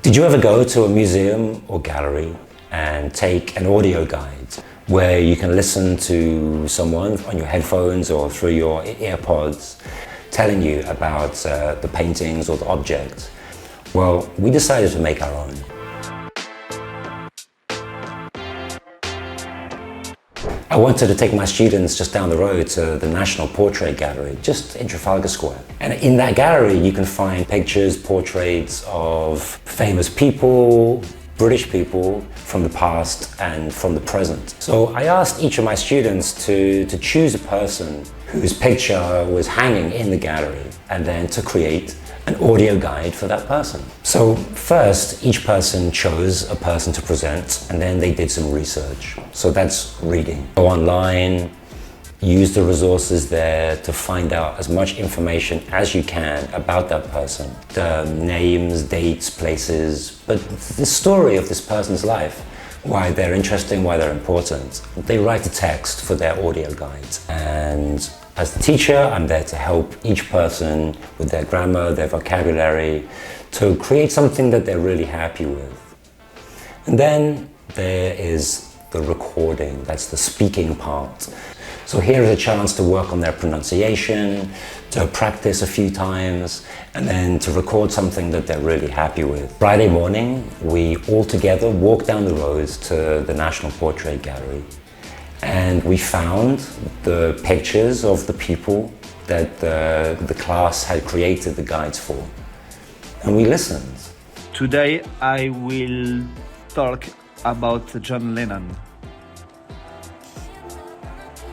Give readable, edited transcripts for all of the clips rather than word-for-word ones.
Did you ever go to a museum or gallery and take an audio guide where you can listen to someone on your headphones or through your earpods telling you about the paintings or the objects? Well, we decided to make our own. I wanted to take my students just down the road to the National Portrait Gallery, just in Trafalgar Square. And in that gallery, you can find pictures, portraits of famous people, British people from the past and from the present. So I asked each of my students to choose a person whose picture was hanging in the gallery and then to create an audio guide for that person. So first, each person chose a person to present and then they did some research. So that's reading. Go online, use the resources there to find out as much information as you can about that person. The names, dates, places, but the story of this person's life, why they're interesting, why they're important. They write a text for their audio guide. And as the teacher, I'm there to help each person with their grammar, their vocabulary, to create something that they're really happy with. And then there is the recording, that's the speaking part. So here is a chance to work on their pronunciation, to practice a few times, and then to record something that they're really happy with. Friday morning, we all together walked down the road to the National Portrait Gallery. And we found the pictures of the people that the class had created the guides for. And we listened. Today I will talk about John Lennon.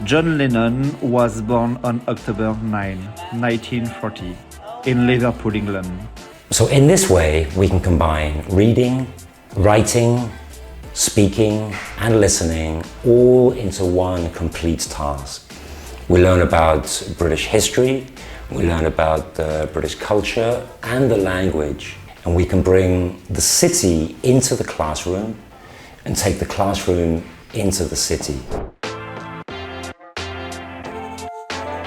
John Lennon was born on October 9, 1940, in Liverpool, England. So in this way, we can combine reading, writing, speaking and listening all into one complete task. We learn about British history, we learn about the British culture and the language, and we can bring the city into the classroom and take the classroom into the city.